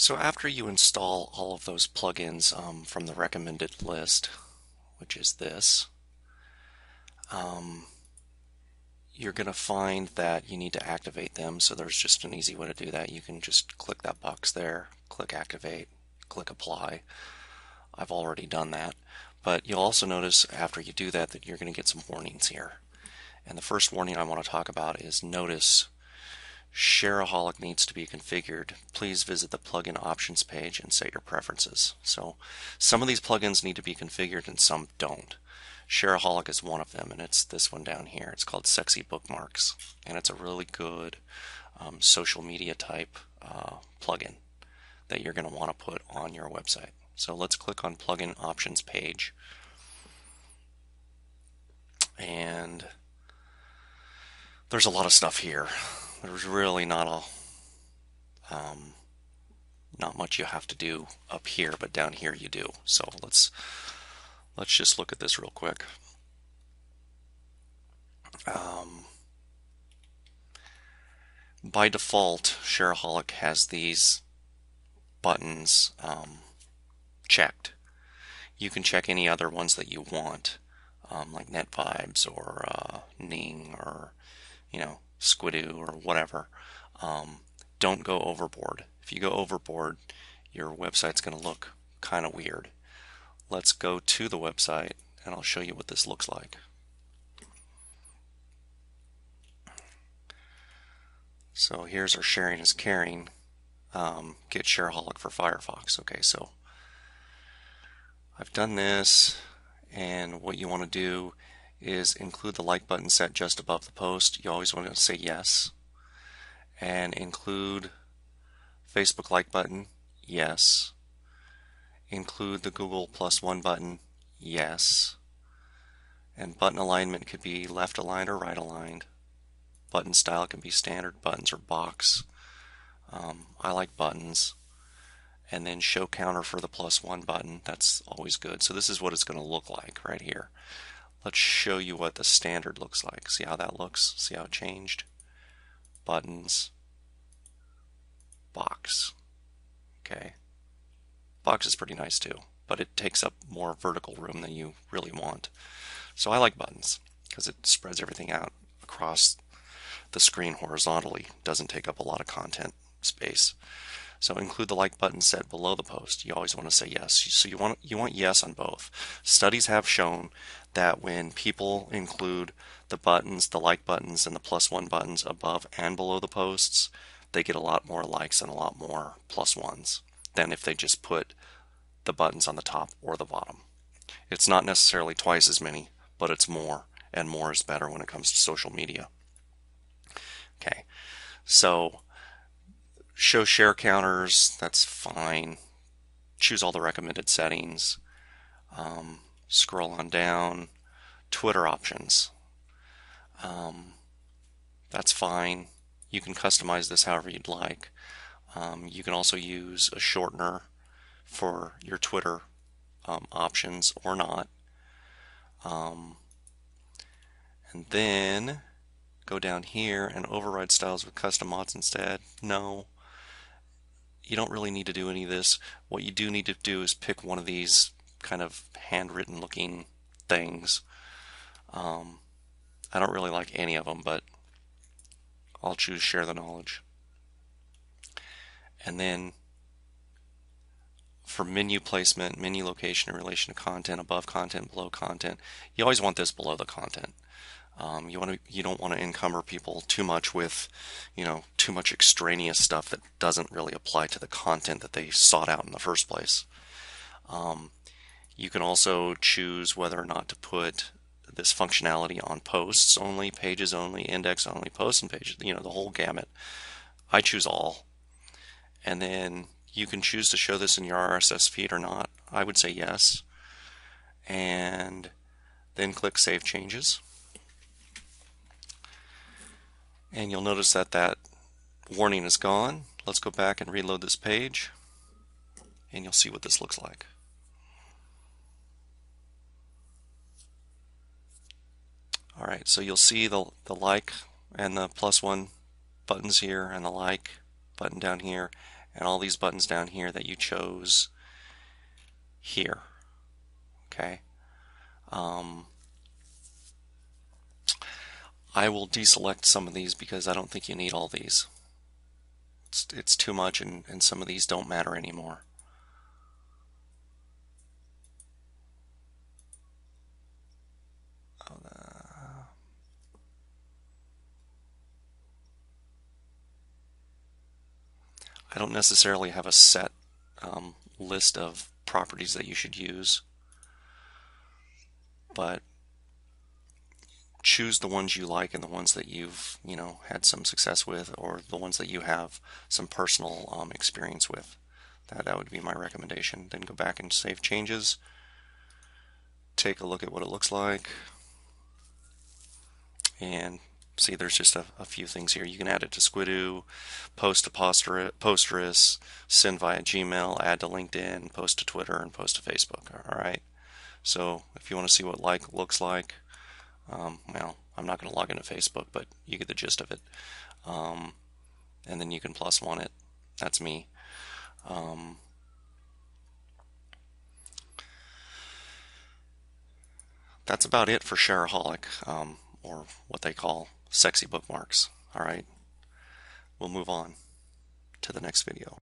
So after you install all of those plugins from the recommended list, which is this, you're going to find that you need to activate them. So there's just an easy way to do that. You can just click that box there, click activate, click apply. I've already done that. But you'll also notice after you do that that you're going to get some warnings here. And the first warning I want to talk about is notice Shareaholic needs to be configured. Please visit the plugin options page and set your preferences. So some of these plugins need to be configured and some don't. Shareaholic is one of them, and it's this one down here. It's called Sexy Bookmarks, and it's a really good social media type plugin that you're going to want to put on your website. So let's click on plugin options page, and there's a lot of stuff here. There's really not much you have to do up here, but down here you do. So let's just look at this real quick. By default, Shareaholic has these buttons checked. You can check any other ones that you want, like NetVibes or Ning or Squidoo or whatever. Don't go overboard. If you go overboard, your website's going to look kind of weird. Let's go to the website and I'll show you what this looks like. So here's our sharing is caring. Get Shareaholic for Firefox. Okay, so I've done this, and what you want to do is include the like button set just above the post. You always want to say yes. And include Facebook like button, yes. Include the Google +1 button, yes. And button alignment could be left aligned or right aligned. Button style can be standard buttons or box. I like buttons. And then show counter for the +1 button. That's always good. So this is what it's going to look like right here. Let's show you what the standard looks like. See how that looks? See how it changed? Buttons, box. Okay. Box is pretty nice too, but it takes up more vertical room than you really want. So I like buttons because it spreads everything out across the screen horizontally. Doesn't take up a lot of content space. So include the like button set below the post. You always want to say yes. So you want yes on both. Studies have shown that when people include the buttons, the like buttons, and the +1 buttons above and below the posts, they get a lot more likes and a lot more +1s than if they just put the buttons on the top or the bottom. It's not necessarily twice as many, but it's more, and more is better when it comes to social media. Okay, so show share counters, that's fine. Choose all the recommended settings. Scroll on down. Twitter options. That's fine. You can customize this however you'd like. You can also use a shortener for your Twitter options or not. And then go down here and override styles with custom mods instead. No. You don't really need to do any of this. What you do need to do is pick one of these kind of handwritten looking things. I don't really like any of them, but I'll choose share the knowledge. And then for menu placement, menu location in relation to content, above content, below content, you always want this below the content. You don't want to encumber people too much with, too much extraneous stuff that doesn't really apply to the content that they sought out in the first place. You can also choose whether or not to put this functionality on posts only, pages only, index only, posts and pages, the whole gamut. I choose all. And then you can choose to show this in your RSS feed or not. I would say yes. And then click Save Changes. And you'll notice that that warning is gone. Let's go back and reload this page, and you'll see what this looks like. Alright, so you'll see the like and the +1 buttons here and the like button down here, and all these buttons down here that you chose here. Okay. I will deselect some of these because I don't think you need all these. It's too much, and some of these don't matter anymore. I don't necessarily have a set list of properties that you should use, but choose the ones you like and the ones that you've had some success with, or the ones that you have some personal experience with. That would be my recommendation. Then go back and save changes. Take a look at what it looks like, and see there's just a few things here. You can add it to Squidoo, post to Posterous, send via Gmail, add to LinkedIn, post to Twitter, and post to Facebook. All right. So if you want to see what like looks like, well, I'm not going to log into Facebook, but you get the gist of it. And then you can +1 it. That's me. That's about it for Shareaholic, or what they call sexy bookmarks. All right. We'll move on to the next video.